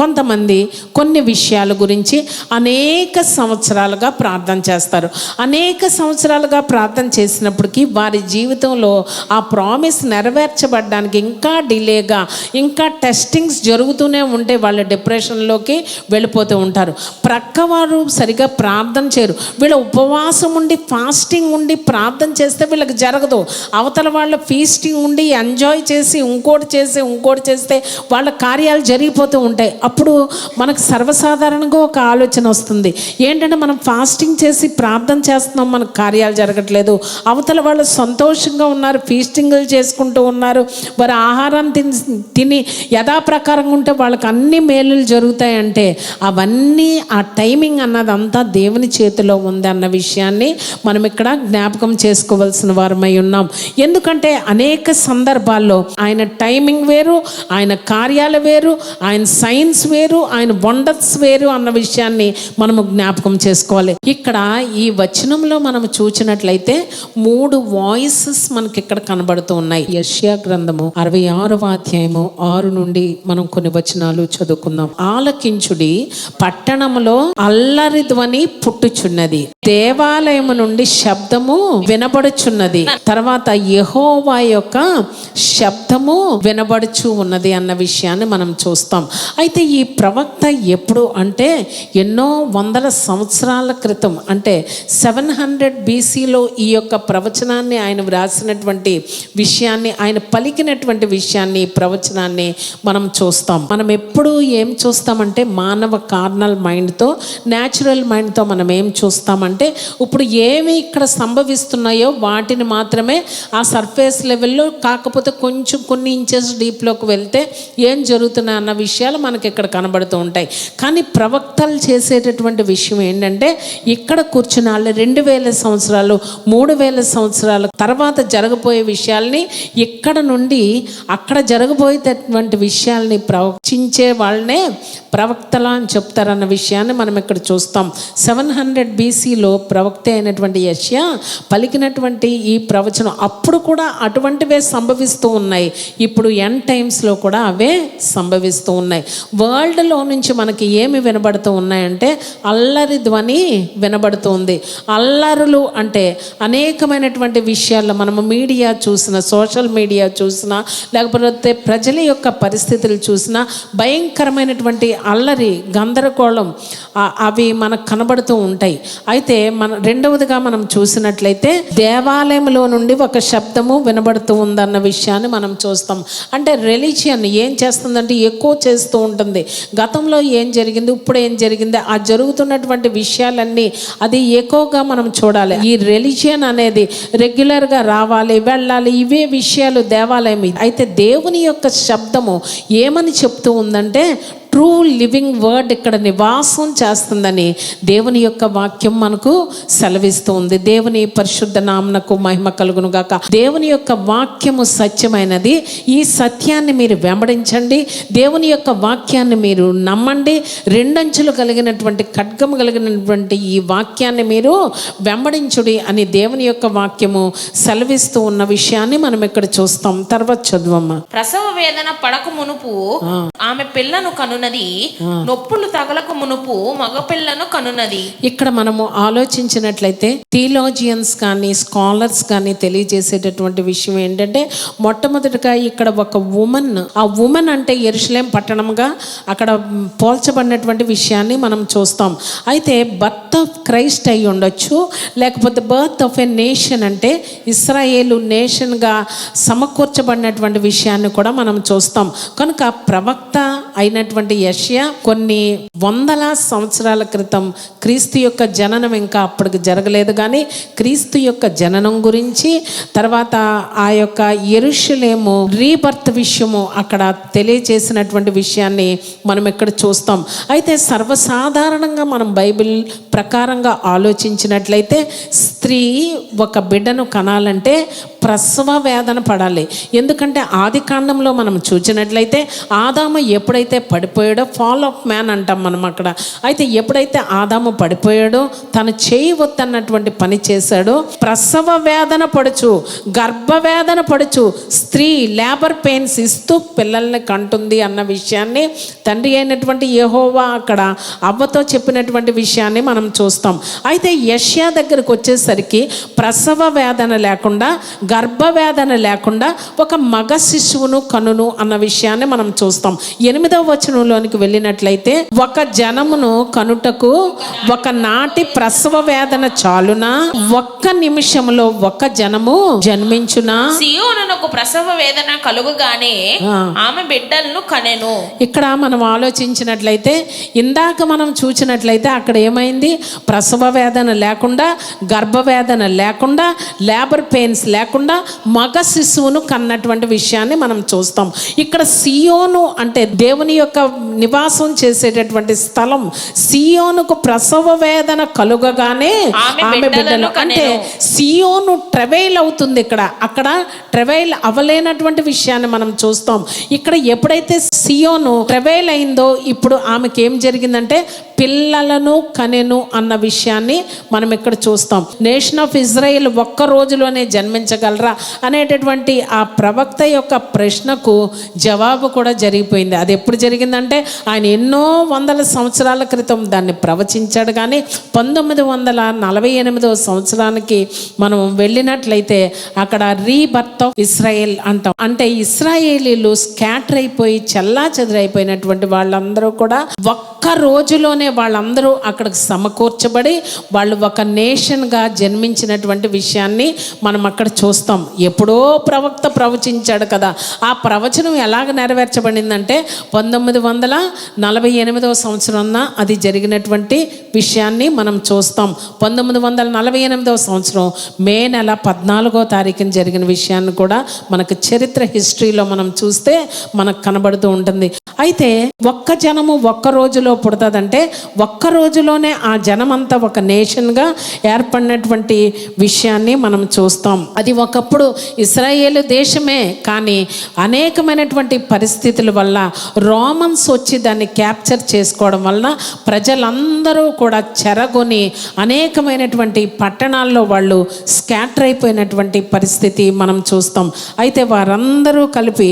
కొంతమంది కొన్ని విషయాల గురించి అనేక సంవత్సరాలుగా ప్రార్థన చేస్తారు. అనేక సంవత్సరాలుగా ప్రార్థన చేసినప్పటికీ వారి జీవితంలో ఆ ప్రామిస్ నెరవేర్చబడడానికి ఇంకా డిలేగా, ఇంకా టెస్టింగ్స్ జరుగుతూనే ఉంటే వాళ్ళు డిప్రెషన్లోకి వెళ్ళిపోతూ ఉంటారు. ప్రక్కవారు సరిగా ప్రార్థన చేయరు. వీళ్ళ ఉపవాసం ఉండి ఫాస్టింగ్ ఉండి ప్రార్థన చేస్తే వీళ్ళకి జరగదు. అవతల వాళ్ళ ఫీస్టింగ్ ఉండి ఎంజాయ్ చేసి ఇంకోటి చేస్తే వాళ్ళ కార్యాలు జరిగిపోతూ ఉంటాయి. అప్పుడు మనకు సర్వసాధారణంగా ఒక ఆలోచన వస్తుంది, ఏంటంటే మనం ఫాస్టింగ్ చేసి ప్రార్థన చేస్తున్నాం, మనకు కార్యాలు జరగట్లేదు. అవతల వాళ్ళు సంతోషంగా ఉన్నారు, ఫీస్టింగ్లు చేసుకుంటూ ఉన్నారు, వారి ఆహారాన్ని తిని యథాప్రకారంగా ఉంటే వాళ్ళకి అన్ని మేలులు జరుగుతాయంటే అవన్నీ ఆ టైమింగ్ అన్నదంతా దేవుని చేతిలో ఉంది అన్న విషయాన్ని మనం ఇక్కడ జ్ఞాపకం చేసుకోవాల్సిన వారమై ఉన్నాం. ఎందుకంటే అనేక సందర్భాల్లో ఆయన టైమింగ్ వేరు, ఆయన కార్యాలు వేరు, ఆయన సైన్స్ వేరు, ఆయన వండర్స్ వేరు అన్న విషయాన్ని మనము జ్ఞాపకం చేసుకోవాలి. ఇక్కడ ఈ వచనంలో మనం చూసినట్లయితే 3 వాయిసెస్ మనకి ఇక్కడ కనబడుతూ ఉన్నాయి. యెషయా గ్రంథము 66వ అధ్యాయము 6 నుండి మనం కొన్ని వచనాలు చదువుకుందాం. ఆలకించుడి, పట్టణములో అల్లరి ధ్వని పుట్టుచున్నది, దేవాలయము నుండి శబ్దము వినబడుచున్నది, తర్వాత యెహోవా యొక్క శబ్దము వినబడుచు ఉన్నది అన్న విషయాన్ని మనం చూస్తాం. అయితే ఈ ప్రవక్త ఎప్పుడు అంటే ఎన్నో వందల సంవత్సరాల క్రితం, అంటే 700 BCలో ఈ యొక్క ప్రవచనాన్ని ఆయన వ్రాసినటువంటి విషయాన్ని, ఆయన పలికినటువంటి విషయాన్ని, ప్రవచనాన్ని మనం చూస్తాం. మనం ఎప్పుడు ఏం చూస్తామంటే మానవ కార్నల్ మైండ్తో, న్యాచురల్ మైండ్తో మనం ఏం చూస్తామంటే ఇప్పుడు ఏమి ఇక్కడ సంభవిస్తున్నాయో వాటిని మాత్రమే ఆ సర్ఫేస్ లెవెల్లో, కాకపోతే కొంచెం కొన్ని ఇంచెస్ డీప్లోకి వెళ్తే ఏం జరుగుతున్నాయి అన్న విషయాలు మనకి ఇక్కడ కనబడుతూ ఉంటాయి. కానీ ప్రవక్తలు చేసేటటువంటి విషయం ఏంటంటే ఇక్కడ కూర్చున్న వాళ్ళు 2000 సంవత్సరాలు 3000 సంవత్సరాల తర్వాత జరగబోయే విషయాల్ని ఇక్కడ నుండి అక్కడ జరగబోయేటటువంటి విషయాల్ని ప్రవచించే వాళ్ళనే ప్రవక్తల అని చెప్తారన్న విషయాన్ని మనం ఇక్కడ చూస్తాం. 700 BCలో ప్రవక్త అయినటువంటి యెషయా పలికినటువంటి ఈ ప్రవచనం అప్పుడు కూడా అటువంటివే సంభవిస్తూ ఉన్నాయి. ఇప్పుడు ఎండ్ టైమ్స్లో కూడా అవే సంభవిస్తూ ఉన్నాయి. వరల్డ్లో నుంచి మనకి ఏమి వినబడుతూ ఉన్నాయంటే అల్లరి ధ్వని వినబడుతుంది. అల్లరులు అంటే అనేకమైనటువంటి విషయాల్లో మనము మీడియా చూసినా, సోషల్ మీడియా చూసినా, లేకపోతే ప్రజల యొక్క పరిస్థితులు చూసినా భయంకరమైనటువంటి అల్లరి, గందరగోళం అవి మనకు కనబడుతూ ఉంటాయి. అయితే రెండవదిగా మనం చూసినట్లయితే దేవాలయంలో నుండి ఒక శబ్దము వినబడుతూ ఉందన్న విషయాన్ని మనం చూస్తాం. అంటే రిలీజియన్ ఏం చేస్తుందంటే ఎక్కువ చేస్తూ ఉంటుంది. గతంలో ఏం జరిగింది, ఇప్పుడు ఏం జరిగింది, ఆ జరుగుతున్నటువంటి విషయాలన్నీ అది ఎక్కువగా మనం చూడాలి. ఈ రిలీజియన్ అనేది రెగ్యులర్గా రావాలి, వెళ్ళాలి, ఇవే విషయాలు దేవాలయం. అయితే దేవుని యొక్క శబ్దము ఏమని చెప్తూ ఉందంటే ట్రూ లివింగ్ వర్డ్ ఇక్కడ నివాసం చేస్తుందని దేవుని యొక్క వాక్యం మనకు సెలవిస్తూ ఉంది. దేవుని పరిశుద్ధ నామమునకు మహిమ కలుగును గాక. దేవుని యొక్క వాక్యము సత్యమైనది. ఈ సత్యాన్ని మీరు వెంబడించండి, దేవుని యొక్క వాక్యాన్ని మీరు నమ్మండి. 2 అంచులు కలిగినటువంటి ఖడ్గము కలిగినటువంటి ఈ వాక్యాన్ని మీరు వెంబడించుడి అని దేవుని యొక్క వాక్యము సెలవిస్తూ ఉన్న విషయాన్ని మనం ఇక్కడ చూస్తాం. తర్వాత చదువమ్మా. ప్రసవ వేదన పడక మునుపు ఆమె పిల్లను కనునది, నొప్పులు తగలకు మునుపు మగ పిల్లను కనునది. ఇక్కడ మనము ఆలోచించినట్లయితే థియోలాజియన్స్ కానీ స్కాలర్స్ కానీ తెలియజేసేటటువంటి విషయం ఏంటంటే మొట్టమొదటిగా ఇక్కడ ఒక ఉమెన్, ఆ ఉమెన్ అంటే యెరూషలేం పట్టణంగా అక్కడ పోల్చబడినటువంటి విషయాన్ని మనం చూస్తాం. అయితే బర్త్ ఆఫ్ క్రైస్ట్ అయి ఉండొచ్చు, లేకపోతే బర్త్ ఆఫ్ ఎ నేషన్ అంటే ఇశ్రాయేలు నేషన్గా సమకూర్చబడినటువంటి విషయాన్ని కూడా మనం చూస్తాం. కనుక ప్రవక్త అయినటువంటి యెషయా కొన్ని వందల సంవత్సరాల క్రితం, క్రీస్తు యొక్క జననం ఇంకా అప్పటికి జరగలేదు కానీ క్రీస్తు యొక్క జననం గురించి, తర్వాత ఆ యొక్క యెరూషలేము రీబర్త్ విషయము అక్కడ తెలియజేసినటువంటి విషయాన్ని మనం ఇక్కడ చూస్తాం. అయితే సర్వసాధారణంగా మనం బైబిల్ ప్రకారంగా ఆలోచించినట్లయితే స్త్రీ ఒక బిడ్డను కనాలంటే ప్రసవ వేదన పడాలి. ఎందుకంటే ఆది కాండంలో మనం చూసినట్లయితే ఆదాము ఎప్పుడైతే ఎప్పుడైతే పడిపోయాడో ఫాల్ ఆఫ్ మ్యాన్ అంటాం మనం అక్కడ. అయితే ఎప్పుడైతే ఆదాము పడిపోయాడో, తను చేయవద్దన్నటువంటి పని చేశాడో, ప్రసవ వేదన పడుచు, గర్భవేదన పడుచు స్త్రీ లేబర్ పెయిన్స్ ఇస్తూ పిల్లల్ని కంటుంది అన్న విషయాన్ని తండ్రి అయినటువంటి యెహోవా అక్కడ అవ్వతో చెప్పినటువంటి విషయాన్ని మనం చూస్తాం. అయితే యెషయా దగ్గరకు వచ్చేసరికి ప్రసవ వేదన లేకుండా, గర్భవేదన లేకుండా ఒక మగ శిశువును కనును అన్న విషయాన్ని మనం చూస్తాం. 8వ వచనంలోనికి వెళ్ళినట్లయితే, ఒక జనమును కనుటకు ఒక నాటి ప్రసవ వేదన చాలునా, ఒక్క నిమిషంలో ఒక జనము జన్మించునా. సియోనునకు ప్రసవ వేదన కలుగుగానే ఆమె బిడ్డలను కనెను. ఇక్కడ మనం ఆలోచించినట్లయితే, ఇందాక మనం చూసినట్లయితే అక్కడ ఏమైంది? ప్రసవ వేదన లేకుండా, గర్భవేదన లేకుండా, లేబర్ పెయిన్స్ లేకుండా మగ శిశువును కన్నటువంటి విషయాన్ని మనం చూస్తాం. ఇక్కడ సియోను అంటే దేవుని యొక్క నివాసం చేసేటటువంటి స్థలం. సియోనుకు ప్రసవ వేదన కలుగగానే ఆమె బిడ్డలు, అంటే సియోను ట్రవైల్ అవుతుంది. అక్కడ ట్రవైల్ అవ్వలేనటువంటి విషయాన్ని మనం చూస్తాం. ఇక్కడ ఎప్పుడైతే సియోను ట్రవైల్ అయిందో, ఇప్పుడు ఆమెకి ఏం జరిగిందంటే పిల్లలను కనెను అన్న విషయాన్ని మనం ఇక్కడ చూస్తాం. నేషన్ ఆఫ్ ఇజ్రాయిల్ ఒక్క రోజులోనే జన్మించగలరా అనేటటువంటి ఆ ప్రవక్త యొక్క ప్రశ్నకు జవాబు కూడా జరిగిపోయింది. అది ఎప్పుడు జరిగిందంటే, ఆయన ఎన్నో వందల సంవత్సరాల క్రితం దాన్ని ప్రవచించాడు. కానీ 1948వ సంవత్సరానికి మనం వెళ్ళినట్లయితే అక్కడ రీబర్త్ ఆఫ్ ఇస్రాయేల్ అంటాం. అంటే ఇస్రాయేలీలు స్కాటర్ అయిపోయి చెల్లా చెదరైపోయినటువంటి వాళ్ళందరూ కూడా ఒక్క రోజులోనే వాళ్ళందరూ అక్కడికి సమకూర్చబడి వాళ్ళు ఒక నేషన్గా జన్మించినటువంటి విషయాన్ని మనం అక్కడ చూస్తాం. ఎప్పుడో ప్రవక్త ప్రవచించాడు కదా, ఆ ప్రవచనం ఎలాగ నెరవేర్చబడిందంటే 1948వ సంవత్సరం అది జరిగినటువంటి విషయాన్ని మనం చూస్తాం. 1948వ సంవత్సరం మే నెల 14వ తారీఖున జరిగిన విషయాన్ని కూడా మనకు చరిత్ర హిస్టరీలో మనం చూస్తే మనకు కనబడుతూ ఉంటుంది. అయితే ఒక్క జనము ఒక్క రోజులో పుడుతుందంటే ఒక్క రోజులోనే ఆ జనమంతా ఒక నేషన్గా ఏర్పడినటువంటి విషయాన్ని మనం చూస్తాం. అది ఒకప్పుడు ఇశ్రాయేలు దేశమే, కానీ అనేకమైనటువంటి పరిస్థితుల వల్ల రోమన్స్ వచ్చి దాన్ని క్యాప్చర్ చేసుకోవడం వలన ప్రజలందరూ కూడా చెరగొని అనేకమైనటువంటి పట్టణాల్లో వాళ్ళు స్కాటర్ అయిపోయినటువంటి పరిస్థితి మనం చూస్తాం. అయితే వారందరూ కలిపి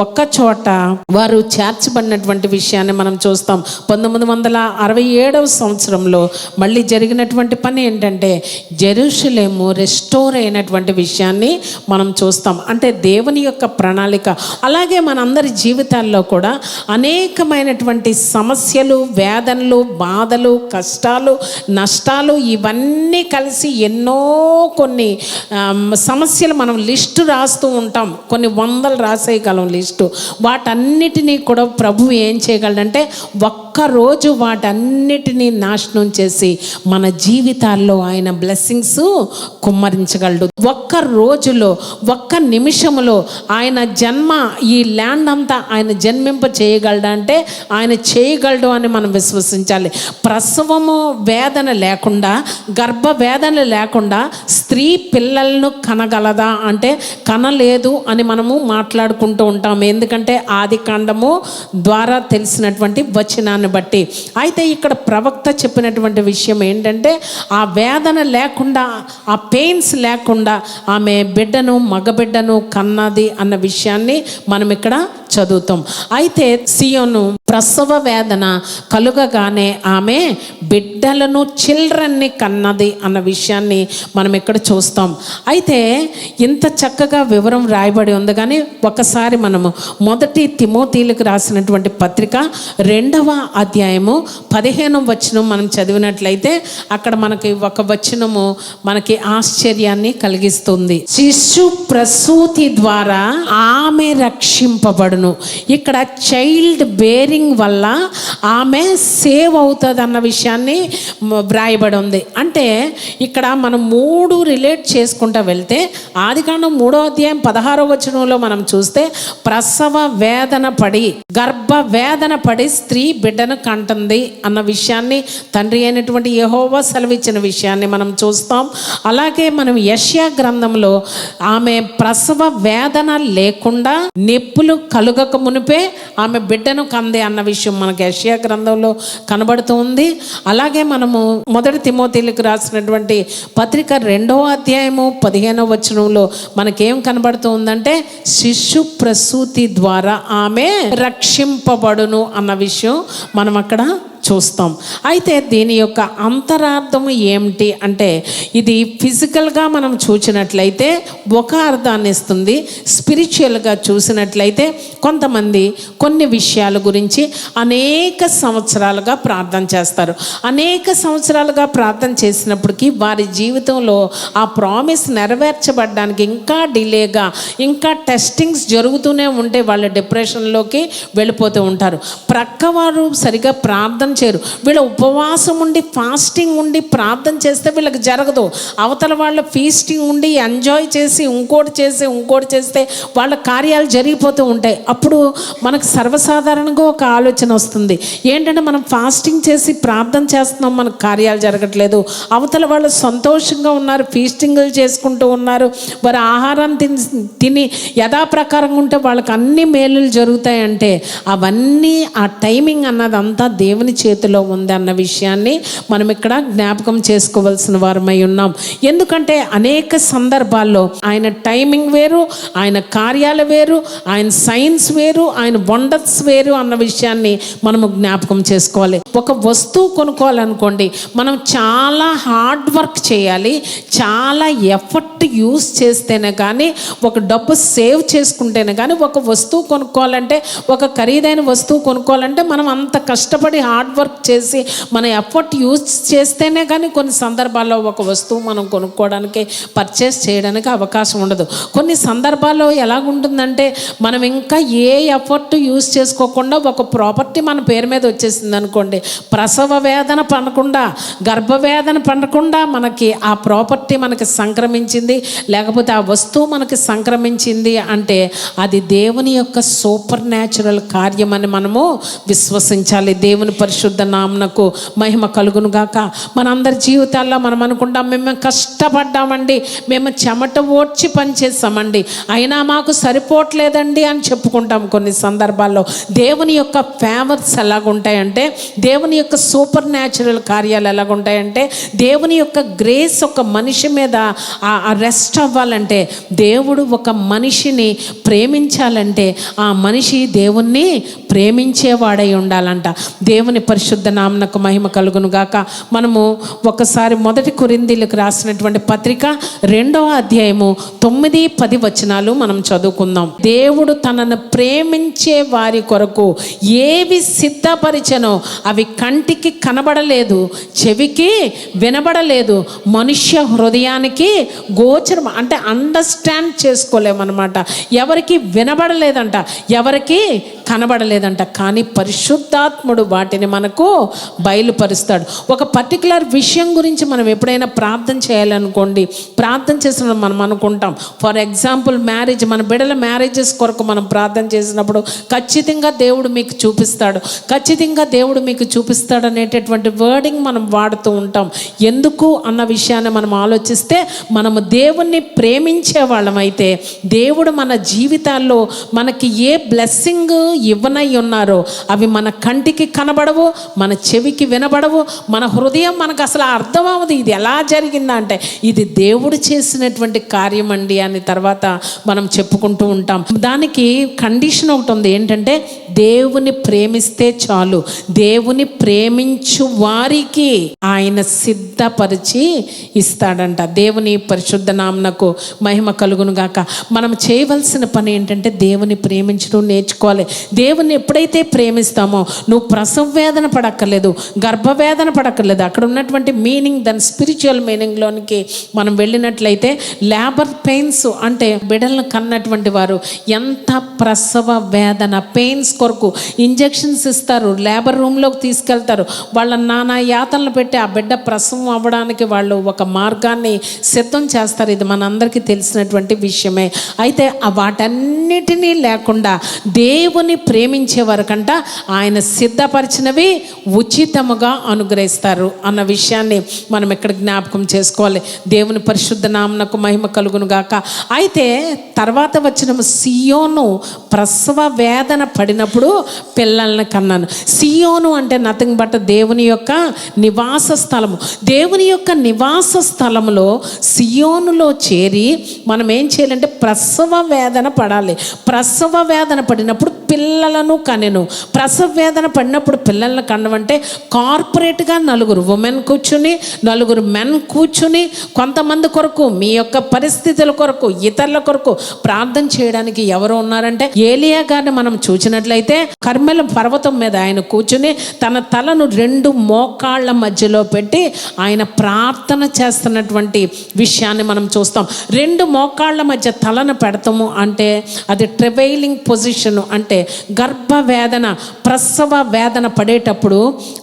ఒక్క చోట వారు చేర్చబడినటువంటి విషయాన్ని మనం చూస్తాం. 1967వ సంవత్సరంలో మళ్ళీ జరిగినటువంటి పని ఏంటంటే జెరూషలేము రెస్టోర్ అయినటువంటి విషయాన్ని మనం చూస్తాం. అంటే దేవుని యొక్క ప్రణాళిక. అలాగే మనందరి జీవితాల్లో కూడా అనేకమైనటువంటి సమస్యలు, వేదనలు, బాధలు, కష్టాలు, నష్టాలు ఇవన్నీ కలిసి ఎన్నో కొన్ని సమస్యలు మనం లిస్టు రాస్తూ ఉంటాం. కొన్ని వందలు రాసేయగలం లిస్టు. వాటన్నిటినీ కూడా ప్రభువు ఏం చేయగలడంటే ఒక్కరోజు వాటన్నిటినీ నాశనం చేసి మన జీవితాల్లో ఆయన బ్లెస్సింగ్స్ కుమ్మరించగలడు. ఒక్క రోజులో, ఒక్క నిమిషంలో ఆయన జన్మ ఈ ల్యాండ్ అంతా ఆయన జన్మింప చేయగలడు అంటే ఆయన చేయగలడు అని మనం విశ్వసించాలి. ప్రసవము వేదన లేకుండా, గర్భ వేదన లేకుండా స్త్రీ పిల్లలను కనగలదా అంటే కనలేదు అని మనము మాట్లాడుకుంటూ ఉంటాం. ఎందుకంటే ఆది కాండము ద్వారా తెలిసినటువంటి వచనాన్ని బట్టి. అయితే ఇక్కడ ప్రవక్త చెప్పినటువంటి విషయం ఏంటంటే ఆ వేదన లేకుండా, ఆ పెయిన్స్ లేకుండా ఆమె బిడ్డను, మగబిడ్డను కన్నది అన్న విషయాన్ని మనం ఇక్కడ చదువుతాం. అయితే సియోను ప్రసవ వేదన కలుగగానే ఆమె బిడ్డలను, చిల్డ్రన్ని కన్నది అన్న విషయాన్ని మనం ఇక్కడ చూస్తాం. అయితే ఇంత చక్కగా వివరం రాయబడి ఉంది. కానీ ఒకసారి మనము 1 తిమోతీలకు రాసినటువంటి పత్రిక 2వ అధ్యాయము 15వ వచనం మనం చదివినట్లయితే అక్కడ మనకి ఒక వచనము మనకి ఆశ్చర్యాన్ని కలిగిస్తుంది. శిశు ప్రసూతి ద్వారా ఆమె రక్షింపబడును. ఇక్కడ చైల్డ్ బేరింగ్ వల్ల ఆమె సేవ్ అవుతుంది అన్న విషయాన్ని వ్రాయబడి ఉంది. అంటే ఇక్కడ మనం 3 రిలేట్ చేసుకుంటూ వెళ్తే ఆదికాండం 3వ అధ్యాయం 16వ వచనంలో మనం చూస్తే ప్రసవ వేదన పడి, గర్భ వేదన పడి స్త్రీ బిడ్డను కంటుంది అన్న విషయాన్ని తండ్రి అయినటువంటి యెహోవా సెలవిచ్చిన విషయాన్ని మనం చూస్తాం. అలాగే మనం యెషయా గ్రంథంలో ఆమె ప్రసవ వేదన లేకుండా, నొప్పులు కలుగక మునిపే ఆమె బిడ్డను కంది అన్న విషయం మనకి యెషయా గ్రంథంలో కనబడుతూ ఉంది. అలాగే మనము 1 తిమోతీయులకు రాసినటువంటి పత్రిక 2వ అధ్యాయము 15వ వచనంలో మనకేం కనబడుతూ ఉందంటే శిశు ప్రసూతి ద్వారా ఆమె రక్షింపబడును అన్న విషయం మనం అక్కడ చూస్తాం. అయితే దీని యొక్క అంతరార్థం ఏమిటి అంటే ఇది ఫిజికల్గా మనం చూసినట్లయితే ఒక అర్థాన్ని ఇస్తుంది, స్పిరిచువల్గా చూసినట్లయితే కొంతమంది కొన్ని విషయాల గురించి అనేక సంవత్సరాలుగా ప్రార్థన చేస్తారు. అనేక సంవత్సరాలుగా ప్రార్థన చేసినప్పటికీ వారి జీవితంలో ఆ ప్రామిస్ నెరవేర్చబడడానికి ఇంకా డిలేగా, ఇంకా టెస్టింగ్స్ జరుగుతూనే ఉంటే వాళ్ళు డిప్రెషన్లోకి వెళ్ళిపోతూ ఉంటారు. ప్రక్కవారు సరిగా ప్రార్థన చేయరు. వీళ్ళ ఉపవాసం ఉండి ఫాస్టింగ్ ఉండి ప్రార్థన చేస్తే వీళ్ళకి జరగదు. అవతల వాళ్ళ ఫీస్టింగ్ ఉండి ఎంజాయ్ చేసి ఇంకోటి చేస్తే వాళ్ళ కార్యాలు జరిగిపోతూ ఉంటాయి. అప్పుడు మనకు సర్వసాధారణంగా ఒక ఆలోచన వస్తుంది, ఏంటంటే మనం ఫాస్టింగ్ చేసి ప్రార్థన చేస్తున్నాం, మనకు కార్యాలు జరగట్లేదు. అవతల వాళ్ళు సంతోషంగా ఉన్నారు, ఫీస్టింగ్లు చేసుకుంటూ ఉన్నారు, వారి ఆహారం తిని యథాప్రకారంగా ఉంటే వాళ్ళకి అన్ని మేలులు జరుగుతాయంటే అవన్నీ ఆ టైమింగ్ అన్నదంతా దేవుని చేతిలో ఉంది అన్న విషయాన్ని మనం ఇక్కడ జ్ఞాపకం చేసుకోవాల్సిన వారమై ఉన్నాం. ఎందుకంటే అనేక సందర్భాల్లో ఆయన టైమింగ్ వేరు, ఆయన కార్యాలు వేరు, ఆయన సైన్స్ వేరు, ఆయన వండర్స్ వేరు అన్న విషయాన్ని మనము జ్ఞాపకం చేసుకోవాలి. ఒక వస్తువు కొనుక్కోవాలనుకోండి, మనం చాలా హార్డ్ వర్క్ చేయాలి, చాలా ఎఫర్ట్ యూస్ చేస్తేనే కానీ, ఒక డబ్బు సేవ్ చేసుకుంటేనే కానీ ఒక వస్తువు కొనుక్కోవాలంటే, ఒక ఖరీదైన వస్తువు కొనుక్కోవాలంటే మనం అంత కష్టపడి హార్డ్ వర్క్ చేసి మన ఎఫర్ట్ యూజ్ చేస్తేనే కానీ కొన్ని సందర్భాల్లో ఒక వస్తువు మనం కొనుక్కోవడానికి, పర్చేస్ చేయడానికి అవకాశం ఉండదు. కొన్ని సందర్భాల్లో ఎలాగుంటుందంటే మనం ఇంకా ఏ ఎఫర్ట్ యూజ్ చేసుకోకుండా ఒక ప్రాపర్టీ మన పేరు మీద వచ్చేసింది అనుకోండి, ప్రసవ వేదన పడకుండా, గర్భవేదన పడకుండా మనకి ఆ ప్రాపర్టీ మనకి సంక్రమించింది, లేకపోతే ఆ వస్తువు మనకి సంక్రమించింది అంటే అది దేవుని యొక్క సూపర్ న్యాచురల్ కార్యం అని మనము విశ్వసించాలి. దేవుని పరిశుద్ధ నామమునకు మహిమ కలుగును గాక. మనందరి జీవితాల్లో మనం అనుకుంటాం, మేము కష్టపడ్డామండి, మేము చెమట ఓడ్చి పనిచేస్తామండి, అయినా మాకు సరిపోవట్లేదండి అని చెప్పుకుంటాం. కొన్ని సందర్భాల్లో దేవుని యొక్క ఫేవర్స్ ఎలాగుంటాయంటే, దేవుని యొక్క సూపర్ న్యాచురల్ కార్యాలు ఎలాగుంటాయంటే, దేవుని యొక్క గ్రేస్ ఒక మనిషి మీద రెస్ట్ అవ్వాలంటే, దేవుడు ఒక మనిషిని ప్రేమించాలంటే ఆ మనిషి దేవుణ్ణి ప్రేమించేవాడై ఉండాలంట. దేవుని పరిశుద్ధ నామమునకు మహిమ కలుగును గాక. మనము ఒకసారి 1 కొరింథీయులకు రాసినటువంటి పత్రిక 2వ అధ్యాయము 9-10 వచనాలు మనం చదువుకుందాం. దేవుడు తనను ప్రేమించే వారి కొరకు ఏవి సిద్ధపరిచెనో అవి కంటికి కనబడలేదు, చెవికి వినబడలేదు, మనుష్య హృదయానికి గోచరం అంటే అండర్స్టాండ్ చేసుకోలేమన్నమాట. ఎవరికి వినబడలేదంట, ఎవరికి కనబడలేదంట, కానీ పరిశుద్ధాత్ముడు వాటిని మనకు బయలుపరుస్తాడు. ఒక పర్టికులర్ విషయం గురించి మనం ఎప్పుడైనా ప్రార్థన చేయాలనుకోండి, ప్రార్థన చేసినప్పుడు మనం అనుకుంటాం, ఫర్ ఎగ్జాంపుల్ మ్యారేజ్, మన బిడ్డల మ్యారేజెస్ కొరకు మనం ప్రార్థన చేసినప్పుడు ఖచ్చితంగా దేవుడు మీకు చూపిస్తాడు, ఖచ్చితంగా దేవుడు మీకు చూపిస్తాడు అనేటటువంటి వర్డింగ్ మనం వాడుతూ ఉంటాం. ఎందుకు అన్న విషయాన్ని మనం ఆలోచిస్తే, మనము దేవుణ్ణి ప్రేమించే వాళ్ళమైతే దేవుడు మన జీవితాల్లో మనకి ఏ బ్లెస్సింగ్ ఇవ్వనై ఉన్నారో అవి మన కంటికి కనబడవు, మన చెవికి వినబడవు, మన హృదయం మనకు అసలు అర్థం అవ్వదు ఇది ఎలా జరిగిందా అంటే ఇది దేవుడు చేసినటువంటి కార్యం అండి అని తర్వాత మనం చెప్పుకుంటూ ఉంటాం. దానికి కండిషన్ ఒకటి ఉంది, ఏంటంటే దేవుని ప్రేమిస్తే చాలు, దేవుని ప్రేమించు వారికి ఆయన సిద్ధపరిచి ఇస్తాడంట. దేవుని పరిశుద్ధ నామమునకు మహిమ కలుగును గాక. మనం చేయవలసిన పని ఏంటంటే దేవుని ప్రేమించడం నేర్చుకోవాలి. దేవుని ఎప్పుడైతే ప్రేమిస్తామో నువ్వు ప్రసవ వేదన పడక్కర్లేదు, గర్భవేదన పడక్కర్లేదు. అక్కడ ఉన్నటువంటి మీనింగ్, దాని స్పిరిచువల్ మీనింగ్లోనికి మనం వెళ్ళినట్లయితే లేబర్ పెయిన్స్ అంటే బిడ్డలను కన్నటువంటి వారు ఎంత ప్రసవ వేదన పెయిన్స్ కొరకు ఇంజెక్షన్స్ ఇస్తారు, లేబర్ రూమ్లోకి తీసుకెళ్తారు, వాళ్ళ నానా యాతనలు పెట్టి ఆ బిడ్డ ప్రసవం అవ్వడానికి వాళ్ళు ఒక మార్గాన్ని సిద్ధం చేస్తారు. ఇది మనందరికీ తెలిసినటువంటి విషయమే. అయితే వాటన్నిటినీ లేకుండా దేవుని ప్రేమించే వరకంట ఆయన సిద్ధపరిచినవి ఉచితముగా అనుగ్రహిస్తారు అన్న విషయాన్ని మనం ఇక్కడ జ్ఞాపకం చేసుకోవాలి. దేవుని పరిశుద్ధ నామమునకు మహిమ కలుగును గాక. అయితే తర్వాత వచ్చిన సియోను ప్రసవ వేదన పడినప్పుడు పిల్లల్ని కన్నాను. సియోను అంటే నథింగ్ బట్ దేవుని యొక్క నివాస స్థలము. దేవుని యొక్క నివాస స్థలములో సియోనులో చేరి మనం ఏం చేయాలంటే ప్రసవ వేదన పడాలి. ప్రసవ వేదన పడినప్పుడు పిల్లలను కనెను. ప్రసవ వేదన పడినప్పుడు పిల్లలను కనవంటే కార్పొరేట్గా నలుగురు ఉమెన్ కూర్చుని, నలుగురు మెన్ కూర్చుని, కొంతమంది కొరకు మీ యొక్క పరిస్థితుల కొరకు, ఇతరుల కొరకు ప్రార్థన చేయడానికి ఎవరు ఉన్నారంటే ఏలియా గారిని మనం చూసినట్లయితే కర్మెల పర్వతం మీద ఆయన కూర్చుని తన తలను 2 మోకాళ్ళ మధ్యలో పెట్టి ఆయన ప్రార్థన చేస్తున్నటువంటి విషయాన్ని మనం చూస్తాం. 2 మోకాళ్ళ మధ్య తలను పెడతాము అంటే అది ట్రెవైలింగ్ పొజిషన్, అంటే గర్భ వేదన, ప్రసవ వేదన పడేటప్పుడు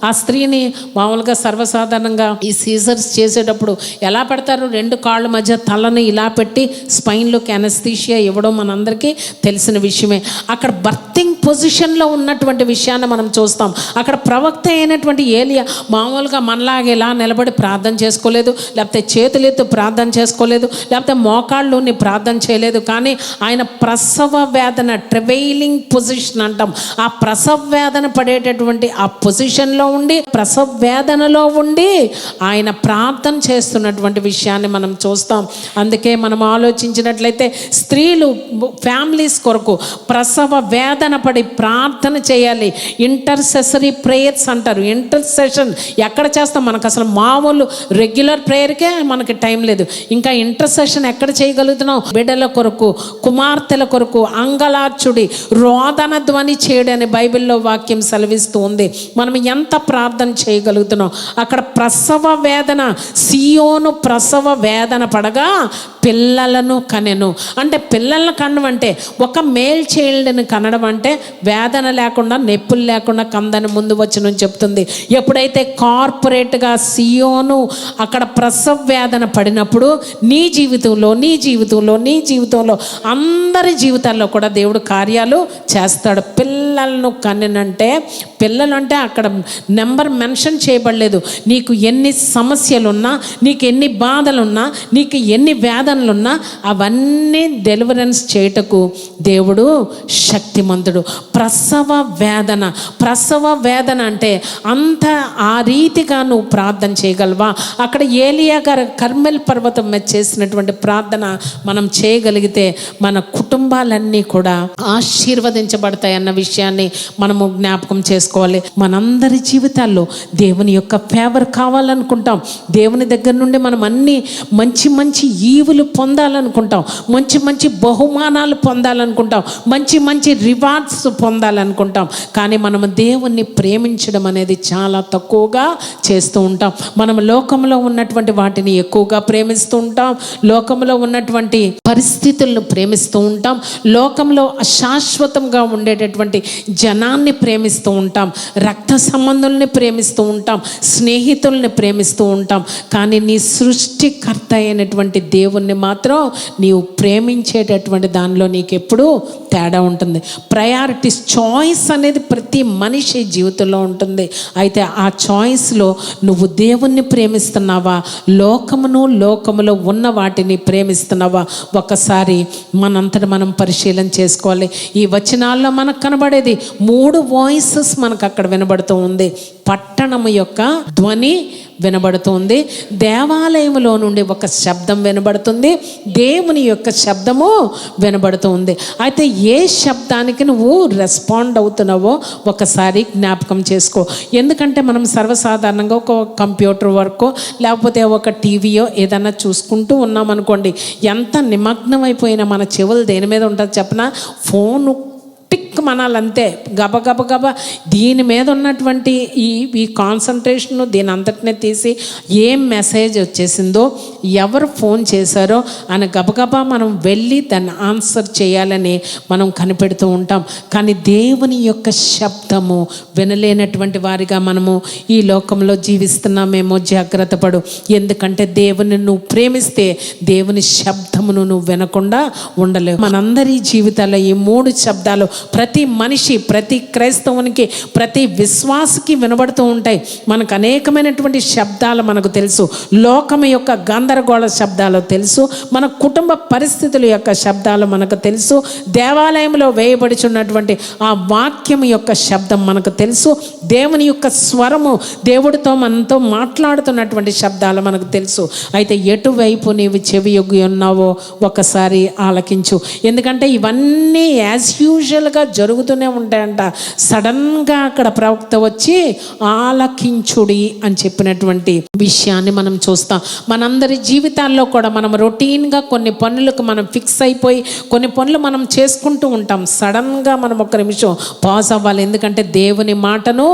ఆ స్త్రీని మామూలుగా సర్వసాధారణంగా ఈ సీజర్స్ చేసేటప్పుడు ఎలా పెడతారు? 2 కాళ్ళ మధ్య తలని ఇలా పెట్టి స్పైన్లోకి అనస్థీషియా ఇవ్వడం మనందరికీ తెలిసిన విషయమే. అక్కడ బర్తింగ్ పొజిషన్లో ఉన్నటువంటి విషయాన్ని మనం చూస్తాం. అక్కడ ప్రవక్త అయినటువంటి ఏలియా మామూలుగా మనలాగా ఇలా నిలబడి ప్రార్థన చేసుకోలేదు, లేకపోతే చేతులెత్తు ప్రార్థన చేసుకోలేదు, లేకపోతే మోకాళ్ళుని ప్రార్థన చేయలేదు. కానీ ఆయన ప్రసవ వేదన, ట్రెవైలింగ్ పొజిషన్ అంటాం, ఆ ప్రసవ వేదన పడేటటువంటి ఆ పొజిషన్లో ఉండి, ప్రసవ వేదనలో ఉండి ఆయన ప్రార్థన చేస్తున్నటువంటి విషయాన్ని మనం చూస్తాం. అందుకే మనం ఆలోచించినట్లయితే స్త్రీలు ఫ్యామిలీస్ కొరకు ప్రసవ వేదన పడి ప్రార్థన చేయాలి. ఇంటర్సెసరీ ప్రేయర్స్ అంటారు. ఇంటర్సెషన్ ఎక్కడ చేస్తాం? మనకు అసలు మామూలు రెగ్యులర్ ప్రేయర్కే మనకి టైం లేదు, ఇంకా ఇంటర్సెషన్ ఎక్కడ చేయగలుగుతున్నాం? బిడ్డల కొరకు, కుమార్తెల కొరకు అంగలార్చుడి, రోదన ధ్వని చేయడని బైబిల్లో వాక్యం సెలవిస్తూ ఉంది. మనం ఎంత ప్రార్థన చేయగలుగుతున్నాం? అక్కడ ప్రసవ వేదన, సియోను ప్రసవ వేదన పడగా పిల్లలను కనెను. అంటే పిల్లలను కనడం అంటే ఒక మేల్ చైల్డ్ని కనడం అంటే వేదన లేకుండా, నొప్పులు లేకుండా కందని ముందు వచ్చిన చెప్తుంది. ఎప్పుడైతే కార్పొరేట్గా సియోను అక్కడ ప్రసవ వేదన పడినప్పుడు నీ జీవితంలో, నీ జీవితంలో, నీ జీవితంలో, అందరి జీవితాల్లో కూడా దేవుడు కార్యాలు చేస్తాడు. పిల్లలను కనెనంటే, పిల్లలు అంటే అక్కడ నెంబర్ మెన్షన్ చేయబడలేదు. నీకు ఎన్ని సమస్యలున్నా, నీకు ఎన్ని బాధలున్నా, నీకు ఎన్ని వేదనలున్నా అవన్నీ డెలివరెన్స్ చేయటకు దేవుడు శక్తిమంతుడు. ప్రసవ వేదన, ప్రసవ వేదన అంటే అంత ఆ రీతిగా నువ్వు ప్రార్థన చేయగలవా? అక్కడ ఏలియా గారు కర్మెల్ పర్వతం మీద చేసినటువంటి ప్రార్థన మనం చేయగలిగితే మన కుటుంబాలన్నీ కూడా ఆశీర్వదించబడతాయన్న విషయాన్ని మనము జ్ఞాపకం చేసుకోవాలి. మనందరి జీవితాల్లో దేవుని యొక్క ఫేవర్ కావాలనుకుంటాం. దేవుని దగ్గర నుండి మనం అన్ని మంచి మంచి ఈవులు పొందాలనుకుంటాం, మంచి మంచి బహుమానాలు పొందాలనుకుంటాం, మంచి మంచి రివార్డ్స్ పొందాలనుకుంటాం. కానీ మనము దేవుణ్ణి ప్రేమించడం అనేది చాలా తక్కువగా చేస్తూ ఉంటాం. మనం లోకంలో ఉన్నటువంటి వాటిని ఎక్కువగా ప్రేమిస్తూ ఉంటాం, లోకంలో ఉన్నటువంటి పరిస్థితులను ప్రేమిస్తూ ఉంటాం, లోకంలో అశాశ్వతంగా ఉండేటటువంటి జనాన్ని ప్రేమిస్తూ ఉంటాం, రక్త సంబంధుల్ని ప్రేమిస్తూ ఉంటాం, స్నేహితుల్ని ప్రేమిస్తూ ఉంటాం. కానీ నీ సృష్టికర్త అయినటువంటి దేవుణ్ణి మాత్రం నీవు ప్రేమించేటటువంటి దానిలో నీకు ఎప్పుడూ తేడా ఉంటుంది. ప్రయారిటీస్, చాయిస్ అనేది ప్రతి మనిషి జీవితంలో ఉంటుంది. అయితే ఆ చాయిస్లో నువ్వు దేవుణ్ణి ప్రేమిస్తున్నావా, లోకములో ఉన్న వాటిని ప్రేమిస్తున్నావా? ఒకసారి మనంతట మనం పరిశీలన చేసుకోవాలి. ఈ వచనాల్లో మనకు కనబడేది 3 వాయిసెస్ మనకు అక్కడ వినబడుతూ ఉంది. పట్టణము యొక్క ధ్వని వినబడుతుంది, దేవాలయంలో నుండి ఒక శబ్దం వినబడుతుంది, దేవుని యొక్క శబ్దము వినబడుతుంది. అయితే ఏ శబ్దానికి నువ్వు రెస్పాండ్ అవుతున్నావో ఒకసారి జ్ఞాపకం చేసుకో. ఎందుకంటే మనం సర్వసాధారణంగా ఒక కంప్యూటర్ వర్కో లేకపోతే ఒక టీవీయో ఏదైనా చూసుకుంటూ ఉన్నామనుకోండి, ఎంత నిమగ్నం అయిపోయినా మన చెవులు దేని మీద ఉంటుంది చెప్పనా? ఫోను టిక్ దిక్కుమనాలంతే. గబ దీని మీద ఉన్నటువంటి ఈ కాన్సన్ట్రేషన్ దీని అంతటినే తీసి ఏం మెసేజ్ వచ్చేసిందో, ఎవరు ఫోన్ చేశారో అని గబగబా మనం వెళ్ళి దాన్ని ఆన్సర్ చేయాలని మనం కనిపెడుతూ ఉంటాం. కానీ దేవుని యొక్క శబ్దము వినలేనటువంటి వారిగా మనము ఈ లోకంలో జీవిస్తున్నామేమో. జాగ్రత్త పడు. ఎందుకంటే దేవుని నువ్వు ప్రేమిస్తే దేవుని శబ్దమును నువ్వు వినకుండా ఉండలేవు. మనందరి జీవితాల్లో ఈ 3 శబ్దాలు ప్రతి మనిషి, ప్రతి క్రైస్తవునికి, ప్రతి విశ్వాసకి వినబడుతూ ఉంటాయి. మనకు అనేకమైనటువంటి శబ్దాలు మనకు తెలుసు. లోకం యొక్క గందరగోళ శబ్దాలు తెలుసు. మన కుటుంబ పరిస్థితుల యొక్క శబ్దాలు మనకు తెలుసు. దేవాలయంలో వేయబడుచున్నటువంటి ఆ వాక్యం యొక్క శబ్దం మనకు తెలుసు. దేవుని యొక్క స్వరము, దేవుడితో మనతో మాట్లాడుతున్నటువంటి శబ్దాలు మనకు తెలుసు. అయితే ఎటువైపు నీవు చెవియొగ్గి ఉన్నావో ఒకసారి ఆలకించు. ఎందుకంటే ఇవన్నీ యాజ్ యూజువల్గా జరుగుతూనే ఉంటాయంట. సడన్గా అక్కడ ప్రవక్త వచ్చి ఆలకించుడి అని చెప్పినటువంటి విషయాన్ని మనం చూస్తాం. మనందరి జీవితాల్లో కూడా మనం రొటీన్గా కొన్ని పనులకు మనం ఫిక్స్ అయిపోయి కొన్ని పనులు మనం చేసుకుంటూ ఉంటాం. సడన్గా మనం ఒక్క నిమిషం పాజ్ అవ్వాలి. ఎందుకంటే దేవుని మాటను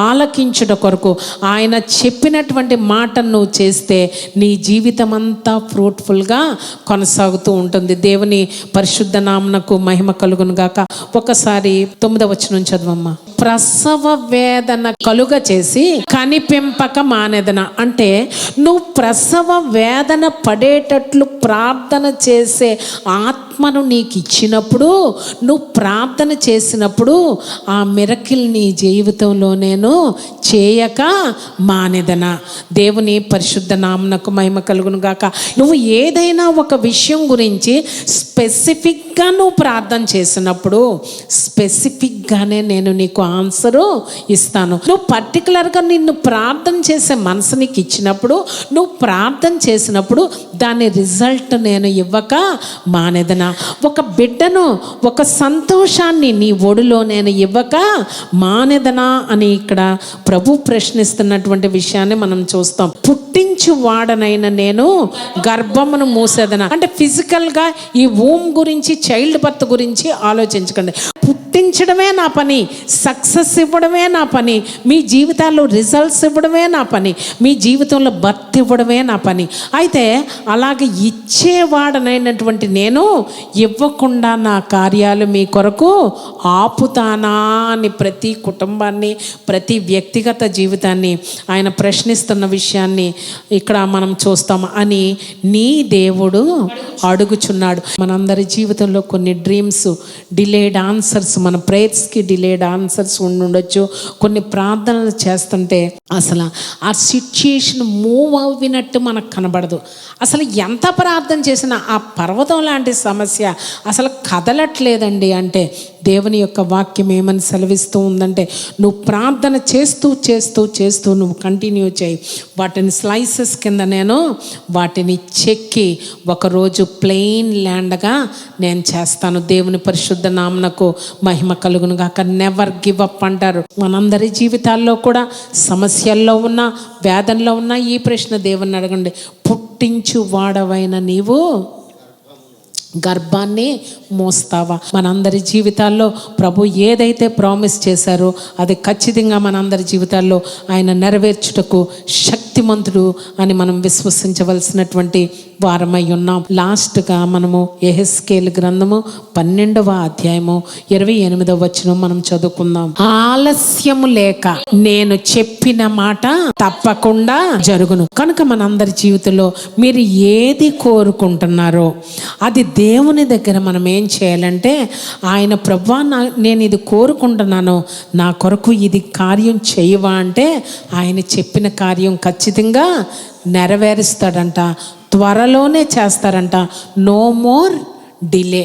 ఆలకించుట కొరకు, ఆయన చెప్పినటువంటి మాటను నువ్వు చేస్తే నీ జీవితం అంతా ఫ్రూట్ఫుల్గా కొనసాగుతూ ఉంటుంది. దేవుని పరిశుద్ధ నామమునకు మహిమ కలుగును గాక. ఒకసారి 9వ వచనం చదవమ్మా. ప్రసవ వేదన కలుగ చేసి కనిపింపక మానేదన. అంటే నువ్వు ప్రసవ వేదన పడేటట్లు ప్రార్థన చేసే ఆత్మను నీకు ఇచ్చినప్పుడు, నువ్వు ప్రార్థన చేసినప్పుడు ఆ మిరకిల్ నీ జీవితంలో నేను చేయక మానేదన. దేవుని పరిశుద్ధ నామమునకు మహిమ కలుగును గాక. నువ్వు ఏదైనా ఒక విషయం గురించి స్పెసిఫిక్గా నువ్వు ప్రార్థన చేసినప్పుడు స్పెసిఫిక్గానే నేను నీకు ఆన్సరు ఇస్తాను. నువ్వు పర్టికులర్గా నిన్ను ప్రార్థన చేసే మనసు నీకు ఇచ్చినప్పుడు, నువ్వు ప్రార్థన చేసినప్పుడు దాని రిజల్ట్ నేను ఇవ్వక మానేదనా. ఒక బిడ్డను, ఒక సంతోషాన్ని నీ ఒడిలో నేను ఇవ్వక మానేదనా అని ఇక్కడ ప్రభు ప్రశ్నిస్తున్నటువంటి విషయాన్ని మనం చూస్తాం. పుట్టించు వాడనైన నేను గర్భమును మూసేదనా. అంటే ఫిజికల్గా ఈ వూమ్ గురించి, చైల్డ్ బర్త్ గురించి ఆలోచించకండి. పుట్టించడమే నా పని, సక్సెస్ ఇవ్వడమే నా పని, మీ జీవితాల్లో రిజల్ట్స్ ఇవ్వడమే నా పని, మీ జీవితంలో బర్త్ ఇవ్వడమే నా పని. అయితే అలాగే ఇచ్చేవాడనైనటువంటి నేను ఇవ్వకుండా నా కార్యాలు మీ కొరకు ఆపుతానా అని ప్రతి కుటుంబాన్ని, ప్రతి వ్యక్తిగత జీవితాన్ని ఆయన ప్రశ్నిస్తున్న విషయాన్ని ఇక్కడ మనం చూస్తాం. అని నీ దేవుడు అడుగుచున్నాడు. మనందరి జీవితంలో కొన్ని డ్రీమ్స్, డిలేడ్ ఆన్సర్స్, మన ప్రేయర్స్కి డిలేడ్ ఆన్సర్స్ ఉండొచ్చు. కొన్ని ప్రార్థనలు చేస్తుంటే అసలు ఆ సిచ్యుయేషన్ మూవ్ అవ్వినట్టు మనకు కనబడదు. అసలు ఎంత ప్రార్థన చేసినా ఆ పర్వతం లాంటి సమస్య అసలు కదలట్లేదండి. అంటే దేవుని యొక్క వాక్యం ఏమని సెలవిస్తూ ఉందంటే, నువ్వు ప్రార్థన చేస్తూ చేస్తూ చేస్తూ నువ్వు కంటిన్యూ చేయి. వాటిని స్లైసెస్ కింద నేను వాటిని చెక్కి ఒకరోజు ప్లెయిన్ ల్యాండ్గా నేను చేస్తాను. దేవుని పరిశుద్ధ నామమునకు మహిమ కలుగును గాక. నెవర్ గివ్ అప్ అంటారు. మనందరి జీవితాల్లో కూడా సమస్యల్లో ఉన్న, వేదనలో ఉన్న ఈ ప్రశ్న దేవుని అడగండి. పుట్టించు వాడవైన నీవు గర్భాన్ని మోస్తావా? మనందరి జీవితాల్లో ప్రభు ఏదైతే ప్రామిస్ చేశారో అది ఖచ్చితంగా మనందరి జీవితాల్లో ఆయన నెరవేర్చుటకు శక్తిమంతుడు అని మనం విశ్వసించవలసినటువంటి వారమై ఉన్నాం. లాస్ట్గా మనము యెహెజ్కేలు గ్రంథము 12వ అధ్యాయము 28వ వచనం మనం చదువుకుందాం. ఆలస్యము లేక నేను చెప్పిన మాట తప్పకుండా జరుగును. కనుక మనందరి జీవితంలో మీరు ఏది కోరుకుంటున్నారో అది దేవుని దగ్గర మనం ఏం చేయాలంటే, ఆయన ప్రభువా నేను ఇది కోరుకుంటున్నాను, నా కొరకు ఇది కార్యం చేయవా అంటే ఆయన చెప్పిన కార్యం ఖచ్చితంగా నెరవేరుస్తాడంట. త్వరలోనే చేస్తారంట. No more delay.